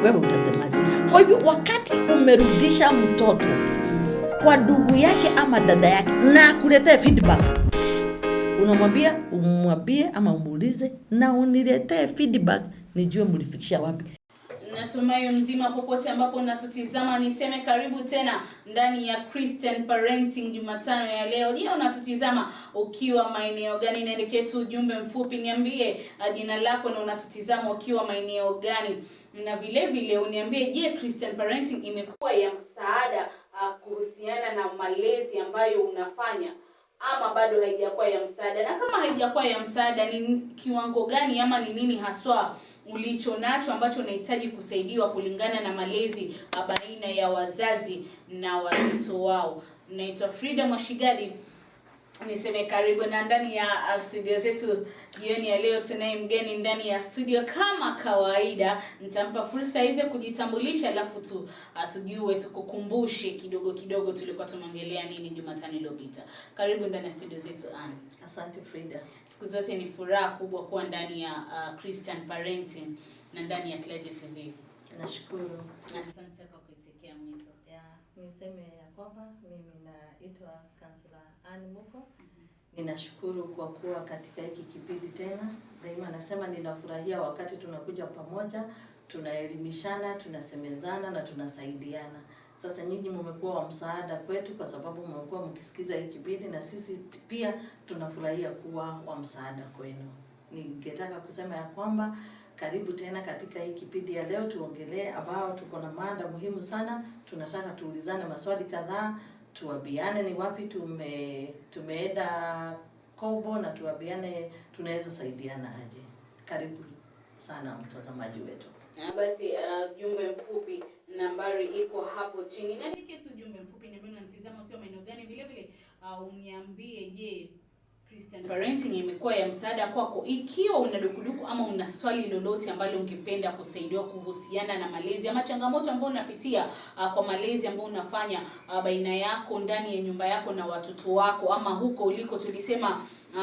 Wewe utasemaje? Kwa hivyo wakati umerudisha mtoto kwa ndugu yake ama dada yake na kuletea feedback, umwambie ama umuulize na uniletee feedback nijue mlifikisha wapi. Natumai mzima popote ambapo unatutizama, niseme karibu tena ndani ya Christian Parenting Jumatano ya leo. Je, unatutizama ukiwa maeneo gani? Niandikie tu ujumbe mfupi, niambie jina lako na unatutizama ukiwa maeneo gani. Na vile vile uniambie, je, Christian Parenting imekuwa ya msaada kuhusiana na malezi ambayo unafanya ama bado haijakuwa ya msaada? Na kama haijakuwa ya msaada, ni kiwango gani ama ni nini haswa ulicho nacho ambacho unahitaji kusaidiwa kulingana na malezi baina ya wazazi na watoto wao? Naitwa Frida Mwashigadi, niseme karibu na ndani ya studio zetu jioni ya leo. Tunaye mgeni ndani ya studio kama kawaida. Nitampa fursa hizo kujitambulisha, alafu tujue tukukumbushe kidogo kidogo tulikuwa tumeongelea nini Jumatano iliyopita. Karibu ndani ya studio zetu Anne. Asante Frida. Siku zote ni furaha kubwa kuwa ndani ya Christian Parenting na ndani ya Clergy TV. Nashukuru. Asante kwa kuitikia mwito. Niseme ya kwamba mimi naitwa Kansela Anne Muko. Ninashukuru kwa kuwa katika hiki kipindi tena. Daima nasema ninafurahia wakati tunakuja pamoja, tunaelimishana, tunasemezana na tunasaidiana. Sasa nyinyi mmekuwa wa msaada kwetu kwa sababu mmekuwa mkisikiza hiki kipindi, na sisi pia tunafurahia kuwa wa msaada kwenu. Ningetaka kusema ya kwamba karibu tena katika hii kipindi ya leo. Tuongelee ambao tuko na mada muhimu sana. Tunataka tuulizane maswali kadhaa, tuwabiane ni wapi tumeenda kobo, na tuwabiane tunaweza saidiana aje. Karibu sana mtazamaji wetu. Basi jumbe mfupi nambari iko hapo chini. Niandikie tu jumbe mfupi na mbona unatizama ukiwa maeneo gani, vile vile uniambie, je, Christian Parenting imekuwa ya msaada kwako? Ikiwa una dukuduku ama una swali lolote ambalo ungependa kusaidiwa kuhusiana na malezi ama changamoto ambayo unapitia kwa malezi ambayo unafanya baina yako ndani ya nyumba yako na watoto wako, ama huko uliko. Tulisema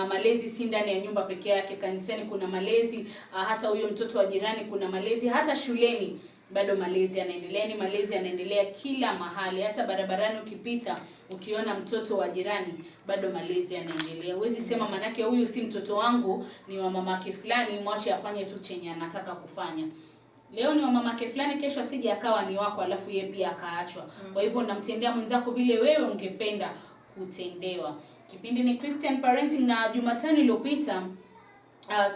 malezi si ndani ya nyumba pekee yake, kanisani kuna malezi, hata huyo mtoto wa jirani kuna malezi, hata shuleni bado malezi yanaendelea. Ni malezi yanaendelea kila mahali, hata barabarani ukipita ukiona mtoto wa jirani bado malezi yanaendelea. Huwezi sema manake huyu si mtoto wangu, ni wa mamake fulani, mwache afanye tu chenye anataka kufanya. Leo ni wa mamake fulani, kesho asije akawa ni wako alafu yeye pia akaachwa. Kwa hivyo unamtendea mwenzako vile wewe ungependa kutendewa. Kipindi ni Christian Parenting, na Jumatano iliyopita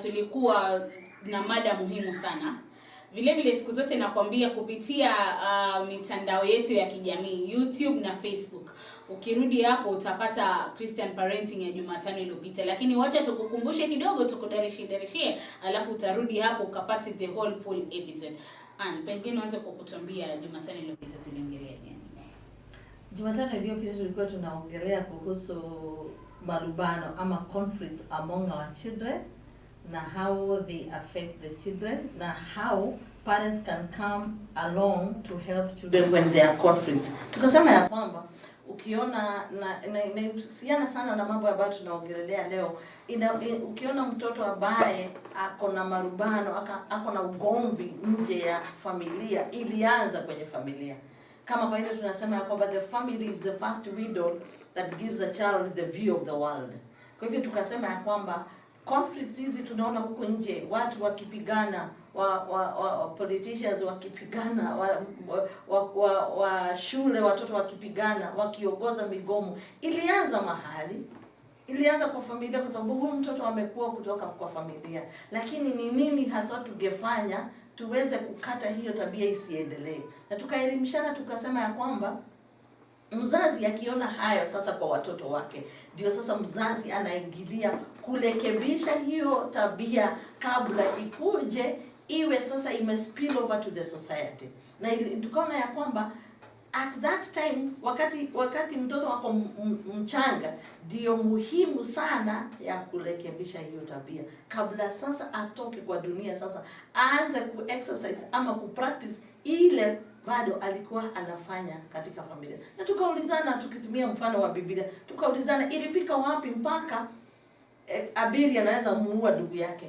tulikuwa na mada muhimu sana. Vile vile siku zote nakwambia kupitia mitandao yetu ya kijamii YouTube na Facebook. Ukirudi hapo utapata Christian Parenting ya Jumatano iliyopita. Lakini wacha tukukumbushe kidogo, tukudarishie, alafu utarudi hapo ukapata the whole full episode. Pengine uanze kwa kutuambia Jumatano iliyopita tuliongelea nini? Jumatano iliyopita tulikuwa tunaongelea kuhusu malumbano ama conflicts among our children, na how they affect the children, na how parents can come along to help children when there are conflicts. Tukasema ya kwamba ukiona inahusiana sana na mambo ambayo tunaongelea leo. Ukiona mtoto ambaye ako na marumbano, ako na ugomvi nje ya familia, ilianza kwenye familia. Kama kwa hiyo tunasema ya kwamba the family is the first window that gives a child the view of the world. Kwa hivyo tukasema ya kwamba conflicts hizi tunaona huko nje, watu wakipigana, politicians wakipigana, wa shule watoto wakipigana, wakiongoza migomo. Ilianza mahali, ilianza kwa familia, kwa sababu huyu mtoto amekuwa kutoka kwa familia. Lakini ni nini hasa tungefanya tuweze kukata hiyo tabia isiendelee? Na tukaelimishana, tukasema ya kwamba mzazi akiona hayo sasa kwa watoto wake, ndio sasa mzazi anaingilia kurekebisha hiyo tabia kabla ikuje iwe sasa spill over to the society. Na tukaona ya kwamba at that time, wakati mtoto wako mchanga, ndio muhimu sana ya kurekebisha hiyo tabia kabla sasa atoke kwa dunia, sasa aanze ku-exercise ama ku-practice ile bado alikuwa anafanya katika familia. Na tukaulizana, tukitumia mfano wa Biblia, tukaulizana ilifika wapi mpaka Abeli anaweza muua ndugu yake.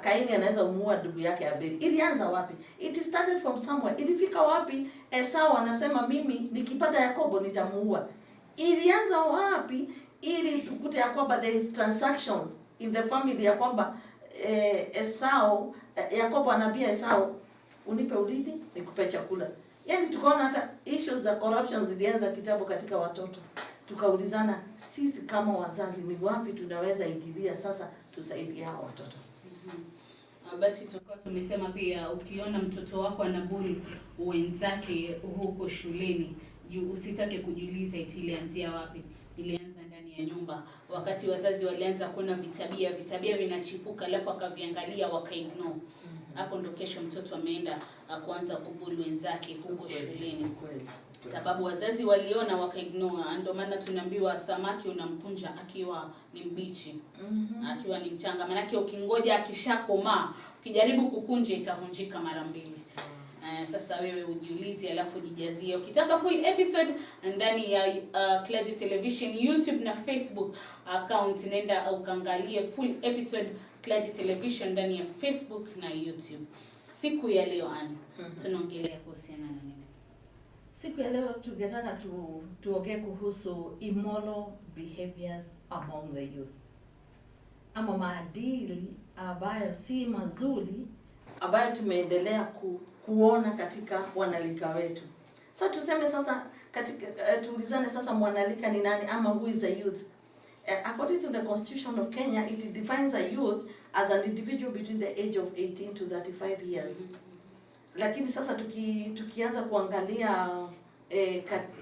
Kaini anaweza muua ndugu yake Abeli. Ilianza wapi? It started from somewhere. Ilifika wapi? Esau anasema mimi nikipata Yakobo nitamuua. Ilianza wapi? Ili tukute ya kwamba there is transactions in the family ya kwamba Esau, Yakobo anaambia Esau, unipe urithi nikupe chakula. Yaani tukaona hata issues za corruption zilianza kitambo katika watoto. Tukaulizana sisi kama wazazi ni wapi tunaweza ingilia sasa tusaidie hao watoto. Basi tutakuwa tumesema pia ukiona mtoto wako anabuli wenzake huko shuleni, usitake kujiuliza eti ilianzia wapi. Ilianza ndani ya nyumba. Wakati wazazi walianza kuona vitabia vinachipuka, alafu akaviangalia wakaignore. Hapo ndo kesho mtoto ameenda kuanza kubuli wenzake huko shuleni. Sababu wazazi waliona wakaignore. Ndio maana tunaambiwa samaki unamkunja akiwa ni mbichi. Akiwa ni mchanga. Maana yake ukingoja akishakomaa, ukijaribu kukunja itavunjika mara mbili. Sasa wewe ujiulize alafu jijazie. Ukitaka full episode ndani ya Clergy Television YouTube na Facebook account, nenda ukaangalie full episode Clergy Television ndani ya Facebook na YouTube. Siku ya leo tunaongelea kuhusiana na nini? Siku ya leo tungetaka tuongee kuhusu immoral behaviors among the youth. Ama maadili ambayo si mazuri ambayo tumeendelea kuona katika wanalika wetu. Sasa tuseme sasa katika tuulizane sasa mwanalika ni nani ama who is a youth? According to the Constitution of Kenya, it defines a youth as an individual between the age of 18 to 35 years. Lakini sasa tukianza kuangalia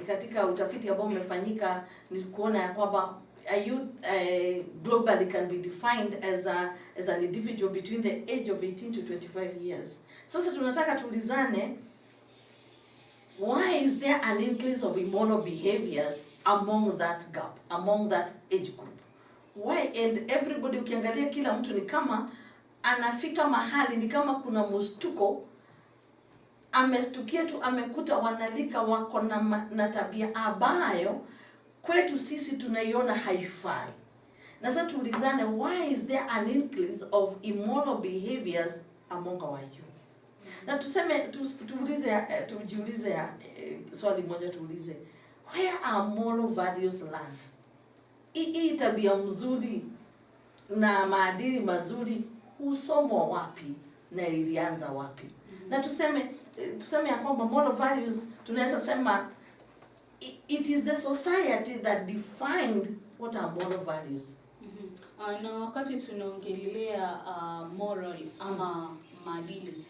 katika utafiti ambao umefanyika ni kuona ya kwamba a youth globally can be defined as an individual between the age of 18 to 25 years. Sasa tunataka tuulizane, why is there an increase of immoral behaviors among that gap, among that age group? Why? And everybody, ukiangalia kila mtu ni kama anafika mahali ni kama kuna mshtuko, amestukia tu amekuta wanalika wako na tabia ambayo kwetu sisi tunaiona haifai. Na sasa tuulizane, why is there an increase of immoral behaviors among our youth? Na tujiulize swali moja, tuulize, where are moral values land? Hii tabia mzuri na maadili mazuri husomwa wapi na ilianza wapi? Na tuseme ya kwamba moral values tunaweza sema it is the society that defined what are moral values. Na wakati tunaongelea moral ama maadili,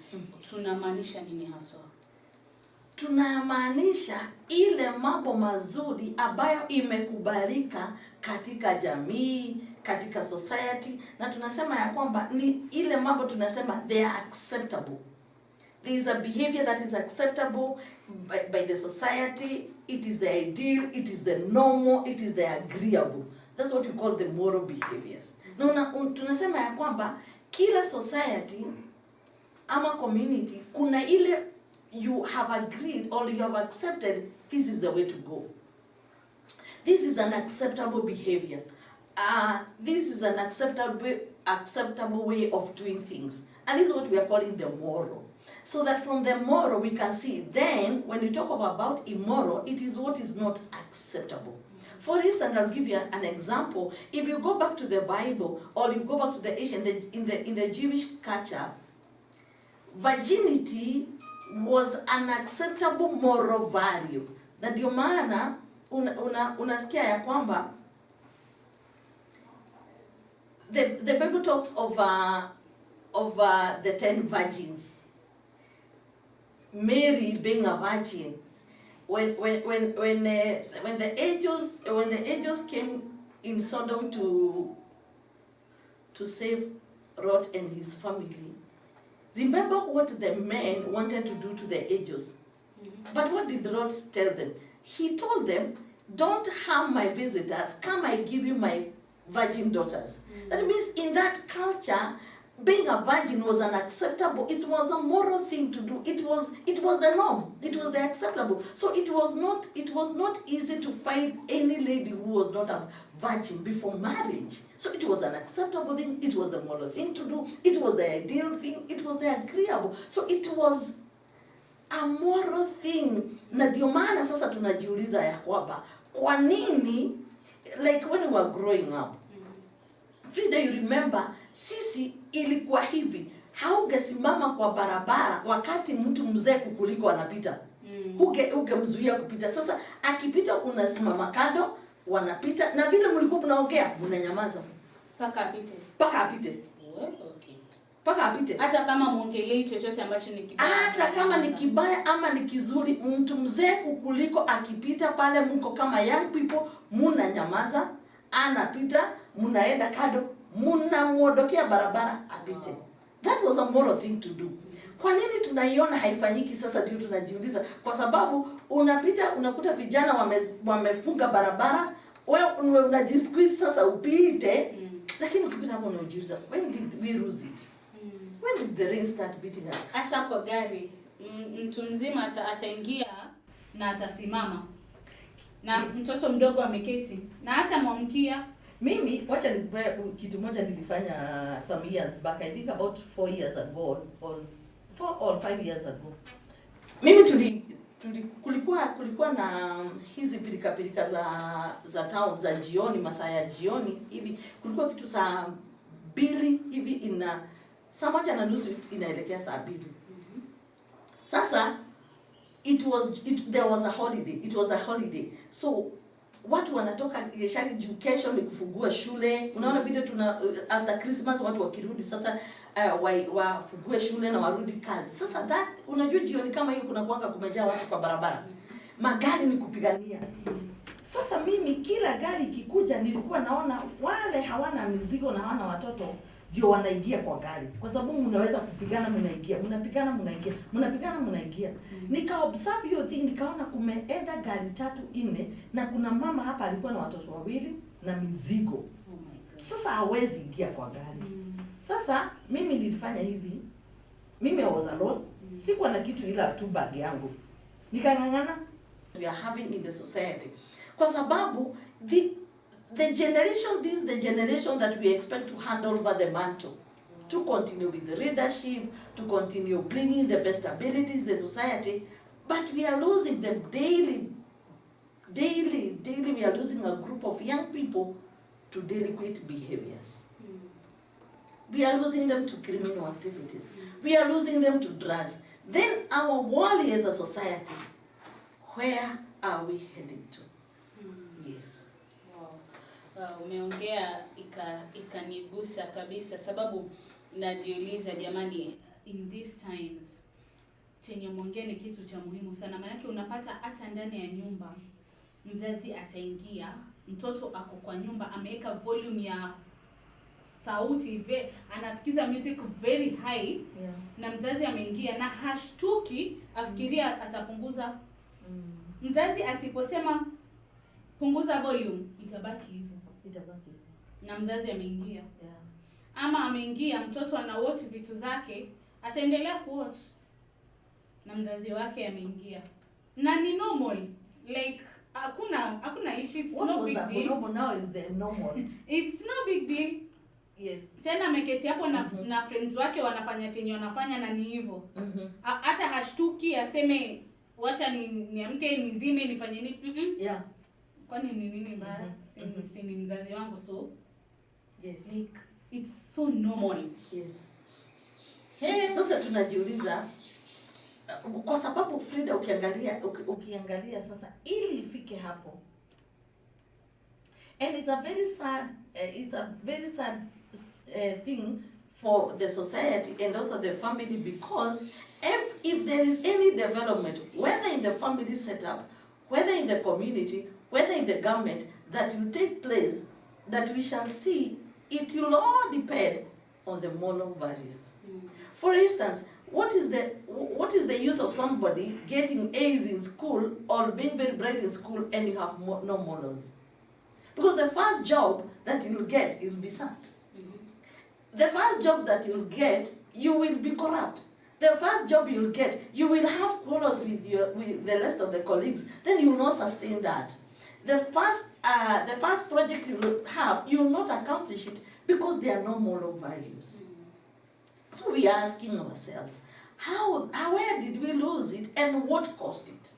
tunamaanisha nini haswa? Tunamaanisha ile mambo mazuri ambayo imekubalika katika jamii, katika society, na tunasema ya kwamba ni ile mambo tunasema they are acceptable. There is a behavior that is acceptable by the society. It is the ideal, it is the normal, it is the agreeable. That's what we call the moral behaviors. Na tunasema ya kwamba kila society ama community kuna ile you have agreed or you have accepted, this is the way to go. This is an acceptable behavior. This is an acceptable way of doing things. And this is what we are calling the moral. So that from the moral we can see, then when we talk about immoral, it is what is not acceptable. For instance, I'll give you an example. If you go back to the Bible or you go back to the Asian, in the Jewish culture, virginity was an acceptable moral value. Na ndio maana unasikia ya kwamba the Bible talks of the 10 virgins. Mary being a virgin. When the angels came in Sodom to save Lot and his family, remember what the men wanted to do to the angels. But what did Lot tell them? He told them, don't harm my visitors, come I give you my virgin daughters. That means in that culture, being a virgin was unacceptable. It was a moral thing to do. It was the norm. It was the acceptable. So it was not easy to find any lady who was not a virgin before marriage. So it was an acceptable thing. It was the moral thing to do. It was the ideal thing. It was the agreeable. So it was a moral thing. Na ndio maana sasa tunajiuliza ya kwamba kwa nini, like when we were growing up, Frida, you remember, sisi ilikuwa hivi, haugesimama kwa barabara wakati mtu mzee kukuliko anapita. Ungemzuia kupita. Sasa akipita unasimama kando, wanapita, na vile mlikuwa mnaongea mnanyamaza Paka apite. Paka apite. Okay. Paka apite. Hata kama muongelei chochote ambacho ni kibaya. Hata kama ni kibaya ama ni kizuri, mtu mzee kukuliko akipita pale, mko kama young people, mnanyamaza, anapita, mnaenda kando, mnamuondokea barabara apite. That was a moral thing to do. Kwa nini tunaiona haifanyiki sasa? Ndio tunajiuliza. Kwa sababu unapita unakuta vijana wamefunga barabara, wewe unajisqueeze sasa upite, lakini ukipita hapo unajiuliza, when did we lose it? When did the rain start beating us? Hasa kwa gari, mtu mzima ataingia na atasimama. Na yes, mtoto mdogo ameketi na hata mwamkia. Mimi wacha nipe kitu moja nilifanya some years back, I think about 4 years ago or 4 or 5 years ago. Mimi kulikuwa na hizi pilika za town za jioni, masaa ya jioni hivi, kulikuwa kitu saa 2 hivi, saa 1:30 inaelekea saa 2. Sasa there was a holiday. It was a holiday. So watu wanatoka kesho ni kufungua shule. Unaona vile after Christmas watu wakirudi sasa wafungue shule na warudi kazi. Sasa unajua jioni kama hiyo kuna kuanga kumejaa watu kwa barabara. Magari ni kupigania. Sasa mimi kila gari ikikuja nilikuwa naona wale hawana mizigo na hawana watoto ndio wanaingia kwa gari. Kwa sababu mnaweza kupigana mnaingia, mnapigana mnaingia, mnapigana mnaingia. Nika observe hiyo thing, nikaona kumeenda gari 3 4 na kuna mama hapa alikuwa na watoto 2 na mizigo. Sasa hawezi ingia kwa gari. Sasa mimi nilifanya hivi. Mimi I was alone. Sikuwa na kitu ila tu bag yangu. Nikangangana we are having in the society. Kwa sababu the generation, this is the generation that we expect to hand over the mantle, to continue with the leadership, to continue bringing the best abilities the society, but we are losing them daily we are losing a group of young people to delinquent behaviors. We are losing them to criminal activities. We are losing them to drugs. Then our world as a society, where are we heading to? Yes. Umeongea ikanigusa kabisa, sababu najiuliza jamani, in these times chenye mwongea ni kitu cha muhimu sana. Maana unapata hata ndani ya nyumba mzazi ataingia, mtoto ako kwa nyumba ameweka volume ya sauti anasikiza music very high, yeah, na mzazi ameingia na hashtuki afikiria atapunguza. Mzazi asiposema punguza volume itabaki hivyo. Na mzazi ameingia. Yeah. Ama ameingia mtoto ana watch vitu zake, ataendelea kuwatch. Na mzazi wake ameingia. Na ni normal. Like hakuna issue, it's no big deal. What now is the normal. It's no big deal. Yes. Tena ameketi hapo na friends wake wanafanya chenye wanafanya na ni hivyo. Hata hashtuki aseme wacha niamke nizime nifanye nini. Yeah. Kwani ni nini mbaya? Si ni mzazi wangu, so yes, like it's so normal. Yes. Sasa tunajiuliza kwa sababu Frida, ukiangalia sasa ili ifike hapo, and it's a very sad thing for the society and also the family, because if there is any development, whether in the family setup, whether in the community, whether in the government, that will take place, that we shall see, it will all depend on the moral values. For instance, what is the use of somebody getting A's in school or being very bright in school and you have no morals? Because the first job that you will get, you will be sacked. the first job that you'll get, you will be corrupt. The first job you'll get, you will have quarrels with the rest of the colleagues. Then you will not sustain that. The first project you will have, you will not accomplish it because there are no moral values. So we are asking ourselves, where did we lose it and what caused it?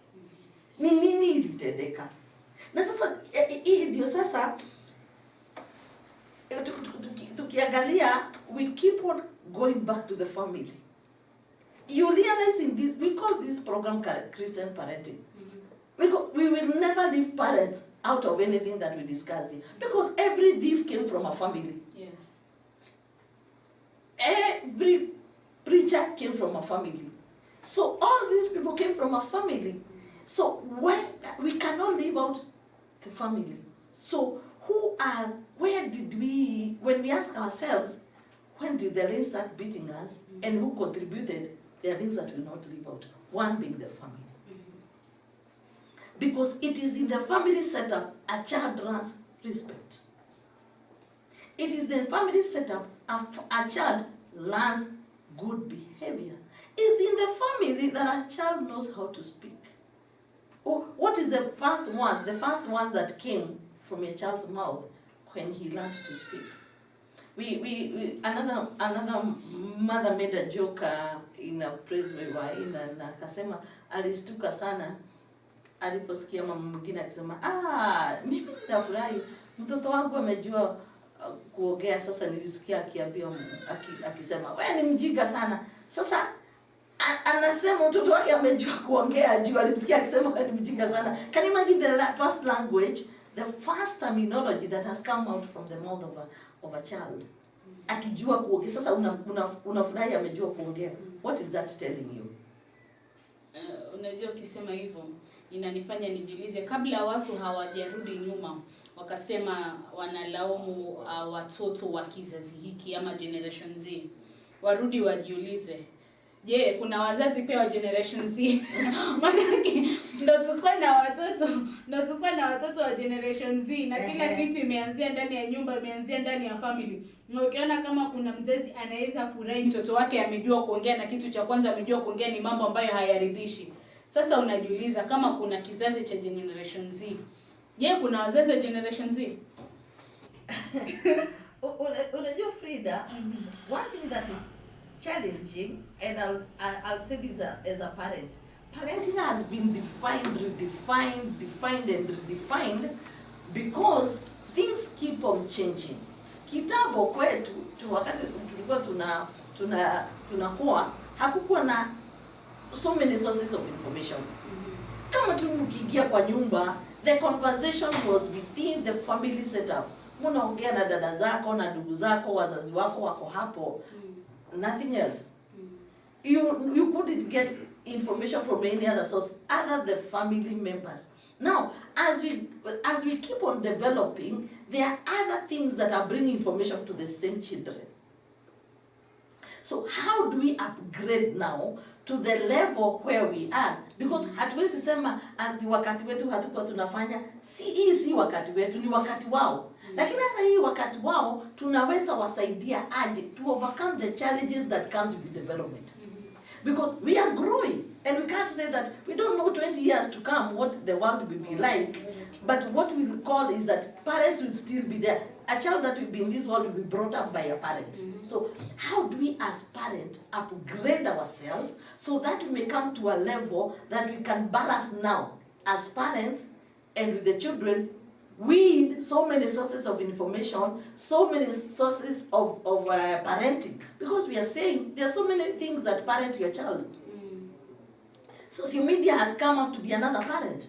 Ni nini ilitendeka? Na sasa hii ndio sasa tukiangalia, we keep on going back to the family. You realize in this, we call this program Christian parenting. We will never leave parents out of anything that we discuss here, because every thief came from a family. Yes. Every preacher came from a family. So all these people came from a family. So when we cannot leave out the family. So where did we, when we ask ourselves, when did the rain start beating us, and who contributed? There are things that will not leave out. One being the family. Because it is in the family setup a child learns respect. It is the family setup a child learns good behavior. It's in the family that a child knows how to speak. What is the first ones? The first ones that came from a child's mouth when he learned to speak. Another mother made a joke in a place we were in, na akasema alistuka sana aliposikia mama mwingine akisema, mimi ninafurahi mtoto wangu amejua kuongea. Sasa nilisikia akiambia akisema, wewe ni mjinga sana. Sasa anasema mtoto wake amejua kuongea juu alimsikia akisema wewe ni mjinga sana. Can you imagine the first language, the first terminology that has come out from the mouth of a child? Akijua kuongea. Sasa unafurahi amejua kuongea. What is that telling you? Unajua ukisema hivyo inanifanya nijiulize, kabla watu hawajarudi nyuma wakasema wanalaumu watoto wa kizazi hiki ama generation Z, warudi wajiulize, je, kuna wazazi pia wa generation Z? Maanake ndo tuko na watoto wa generation Z na kila kitu imeanzia ndani ya nyumba, imeanzia ndani ya family. Na ukiona kama kuna mzazi anaweza furahi mtoto wake amejua kuongea, na kitu cha kwanza amejua kuongea ni mambo ambayo hayaridhishi. Sasa unajiuliza kama kuna kizazi cha generation Z. Je, kuna wazazi wa generation Z? Unajua Frida, one thing that is challenging, and I'll say this as a parent. Parenting has been defined and redefined because things keep on changing. Kitambo kwetu wakati tulikuwa tunakuwa hakukuwa na so many sources of information. Kama tu mkiingia kwa nyumba, the conversation was within the family setup. Mnaongea na dada zako na ndugu zako, wazazi wako wako hapo. Nothing else. You couldn't get information from any other source other than family members. Now, as we keep on developing, there are other things that are bringing information to the same children. So how do we upgrade now to the level where we are? Because hatuwezi sema ati wakati wetu hatukuwa tunafanya, si wakati wetu, ni wakati wao. Lakini hata hii wakati wao tunaweza wasaidia aje to overcome the challenges that comes with development. Because we are growing, and we can't say that we don't know 20 years to come what the world will be like, but what we call is that parents will still be there. A child that will be in this world will be brought up by a parent. So how do we as parents upgrade ourselves so that we may come to a level that we can balance now as parents and with the children, with so many sources of information, so many sources of parenting, because we are saying there are so many things that parent your child. Social media has come up to be another parent.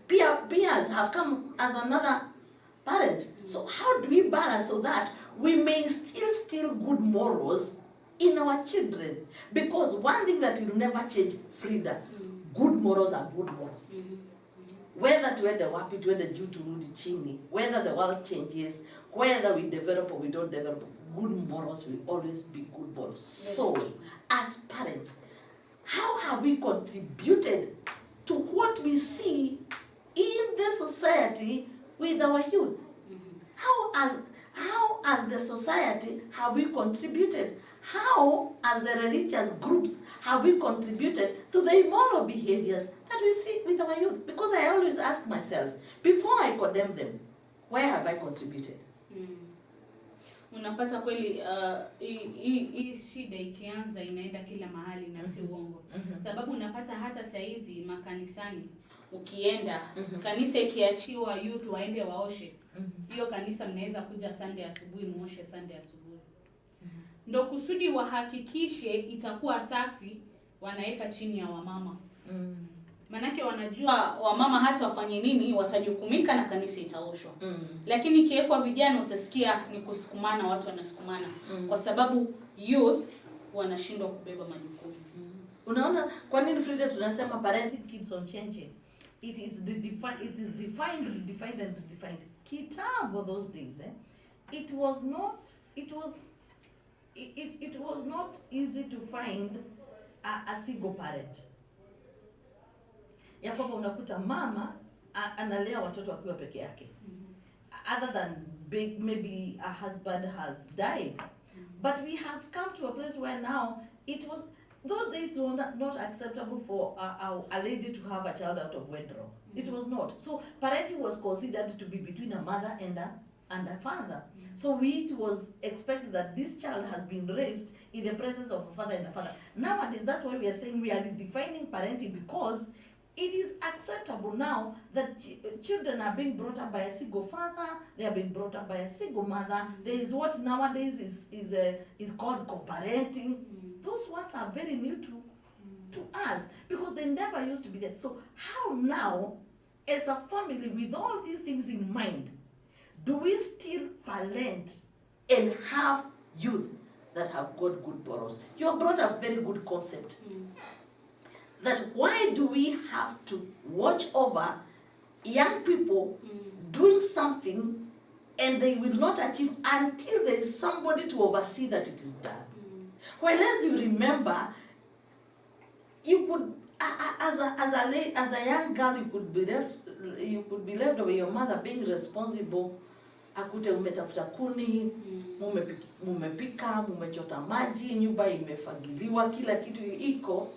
Peers have come as another parent. So how do we balance so that we may still good morals in our children? Because one thing that will never change, Frida, good morals are good morals. Whether tuende wapi, tuende juu turudi chini, whether the world changes, whether we develop or we don't develop, good morals will always be good morals. So, as parents, how have we contributed to what we see in the society with our youth? How, as the society, have we contributed? How, as the religious groups, have we contributed to the immoral behaviors that we see with our youth? Because I always ask myself, before I condemn them, where have I contributed? Unapata kweli hii shida ikianza inaenda kila mahali na si uongo. Sababu unapata hata saizi makanisani ukienda, kanisa ikiachiwa youth waende waoshe. Hiyo kanisa mnaweza kuja Sunday asubuhi muoshe Sunday asubuhi. Ndio kusudi wahakikishe itakuwa safi, wanaweka chini ya wamama. Manake wanajua wamama hata wafanye nini watajukumika na kanisa itaoshwa. Lakini ikiwekwa vijana utasikia ni kusukumana, watu wanasukumana kwa sababu youth wanashindwa kubeba majukumu. Unaona kwa nini Frida tunasema parenting keeps on changing. It is defined, redefined and redefined. Kitambo those days, it was not easy to find a single parent. Ya kwamba unakuta mama analea watoto akiwa peke yake. Other than maybe a husband has died. But we have come to a place where now those days were not acceptable for a lady to have a child out of wedlock. It was not. So parenting was considered to be between a mother and a father. So it was expected that this child has been raised in the presence of a father and a father. Nowadays, that's why we are saying we are redefining parenting, because it is acceptable now that children are being brought up by a single father, they are being brought up by a single mother. There is what nowadays is called co-parenting. Those words are very new to us because they never used to be there. So how now, as a family, with all these things in mind, do we still parent and have youth that have got good morals? You have brought up very good concept. That why do we have to watch over young people doing something and they will not achieve until there is somebody to oversee that it is done? Well, as you remember, you could, as a young girl, you could be left by your mother being responsible. Akute umetafuta kuni, mumepika, mumechota maji, nyumba imefagiliwa, kila kitu iko.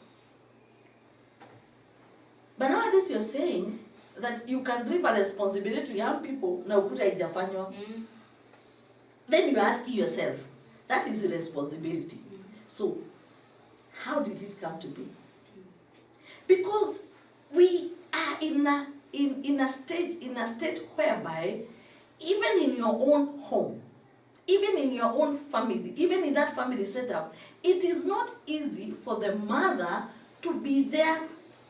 But nowadays you're saying that you can leave a responsibility to young people na ukuta haijafanywa. Then you're asking yourself, that is the responsibility. So, how did it come to be? Because we are in a state whereby even in your own home, even in your own family, even in that family setup, it is not easy for the mother to be there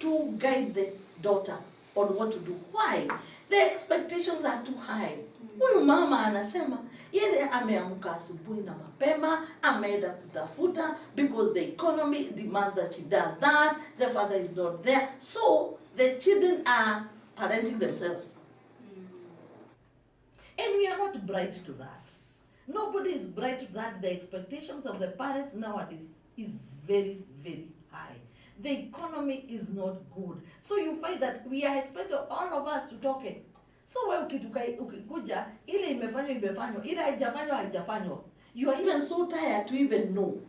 to guide the daughter on what to do. Why? The expectations are too high. Huyu mama anasema yeye ameamka asubuhi na mapema, ameenda kutafuta because the economy demands that she does that. The father is not there. So the children are parenting themselves. And we are not bright to that. Nobody is bright to that. The expectations of the parents nowadays is very, very high. The economy is not good. So you find that we are expected all of us to talk it. So wewe ukikuja ile imefanywa, ile haijafanywa. You are even so tired to even know.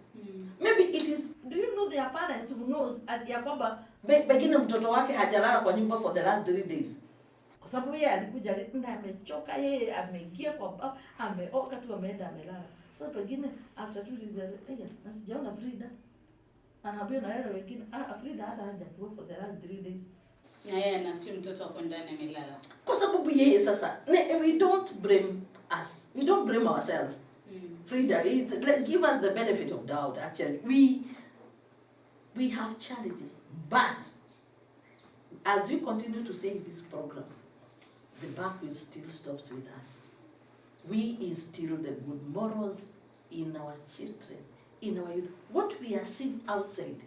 Maybe it is, do you know there are parents who knows ya kwamba pengine mtoto wake hajalala kwa nyumba for the last 3 days. Kwa sababu yeye alikuja na amechoka, yeye ameingia kwa ameoka tu ameenda amelala. Sasa pengine after 2 days na sijaona Frida. Anaambia na yale wengine Frida hata hajakuwa for the last 3 days. Na yeye anasema mtoto wako ndani amelala. Kwa sababu yeye sasa we don't blame us. We don't blame ourselves. Frida, give us the benefit of doubt. Actually, we have challenges, but as we continue to say in this program, the buck will still stops with us. We instill the good morals in our children, in our youth. What we are seeing outside,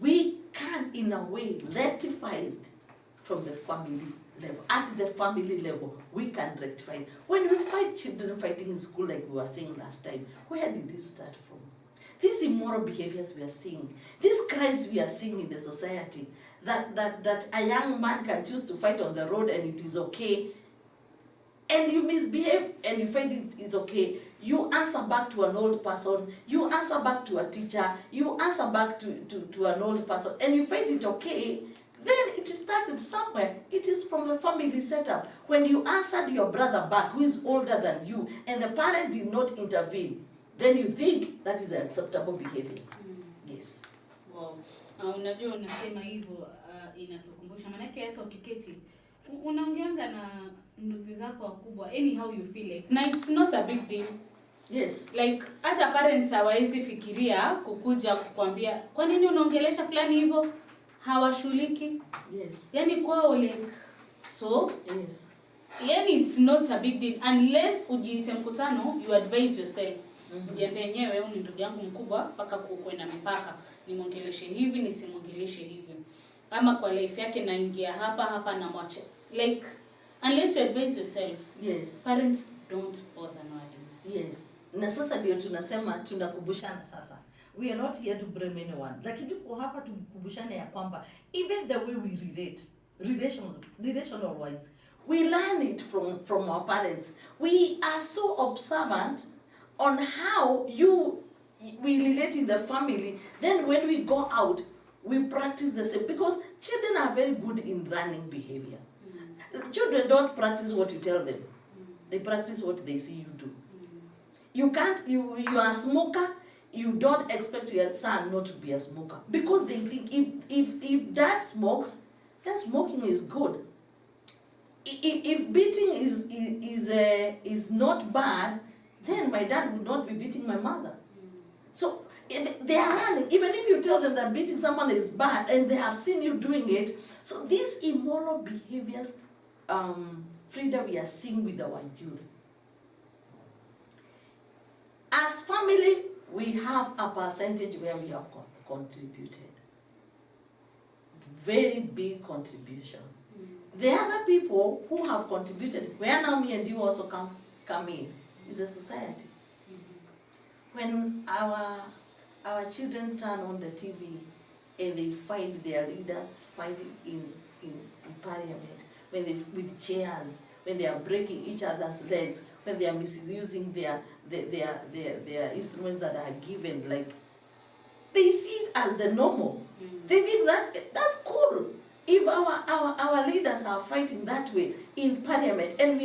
we can in a way rectify it from the family level. At the family level, we can rectify it. When we fight children fighting in school like we were saying last time, where did this start from? These immoral behaviors we are seeing, these crimes we are seeing in the society, that a young man can choose to fight on the road and it is okay. and you misbehave and you find it's okay, you answer back to an old person, you answer back to a teacher, you answer back to an old person, and you find it okay, then it started somewhere. It is from the family setup. When you answered your brother back, who is older than you, and the parent did not intervene, then you think that is acceptable behavior. Yes. Wow. Unajua unasema hivyo inatukumbusha maana hata ukiketi unaongeanga na ndugu zako wakubwa anyhow you feel like. Na it's not a big deal. Yes. Like hata parents hawawezi fikiria kukuja kukwambia kwa nini unaongelesha fulani hivyo, hawashuliki. Yes. Yani kwao like so yes. Yani it's not a big deal unless ujiite mkutano you advise yourself. Mjembe yenyewe huyu ni ndugu yangu mkubwa mpaka kukwenda mipaka. Nimongeleshe hivi nisimongeleshe hivi. Ama kwa life yake naingia hapa na mwache. Like unless you advise yourself. Yes. Parents don't bother nowadays. Yes. Na sasa ndio tunasema tunakumbushana sasa. We are not here to blame anyone. Lakini tuko hapa tukumbushane ya kwamba even the way we relate, relational wise, we learn it from our parents. We are so observant on how we relate in the family. Then when we go out, we practice the same, because children are very good in learning behavior. Children don't practice what you tell them. They practice what they see you do. You are a smoker, you don't expect your son not to be a smoker, because they think if dad smokes, then smoking is good. If beating is not bad, then my dad would not be beating my mother. So they are learning. Even if you tell them that beating someone is bad and they have seen you doing it, so these immoral behaviors, Frida, we are seeing with our youth. As family, we have a percentage where we have contributed. Very big contribution. The other people who have contributed, where now me and you also come in, is the society. When our children turn on the TV and they find their leaders fighting in parliament, when they with chairs, when they are breaking each other's legs, when they are misusing their instruments that are given, like they see it as the normal. They think that's cool. If our leaders are fighting that way in parliament, and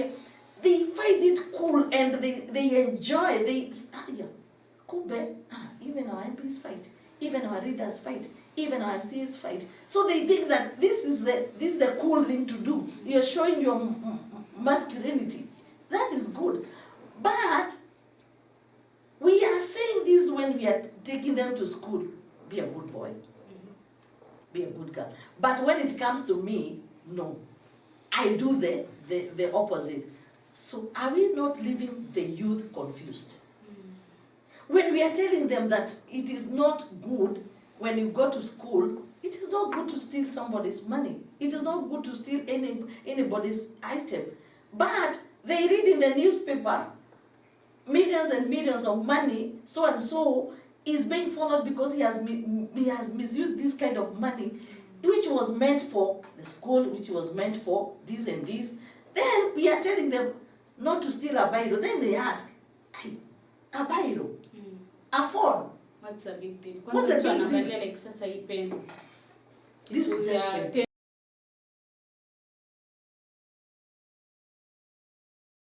they find it cool and they enjoy, even our MPs fight, even our leaders fight, even our MCAs fight. So they think that this is the cool thing to do. You're showing your masculinity. That is good. But we are saying this when we are taking them to school. Be a good boy. Be a good girl. But when it comes to me, no. I do the opposite. So are we not leaving the youth confused? When we are telling them that it is not good when you go to school, it is not good to steal somebody's money. It is not good to steal anybody's item. But they read in the newspaper, millions and millions of money, so and so is being followed because he has misused this kind of money, which was meant for the school, which was meant for this and this. Then we are telling them not to steal a biro. Then they ask, a biro? A phone? What's a big deal? What's a big deal? Like, This is just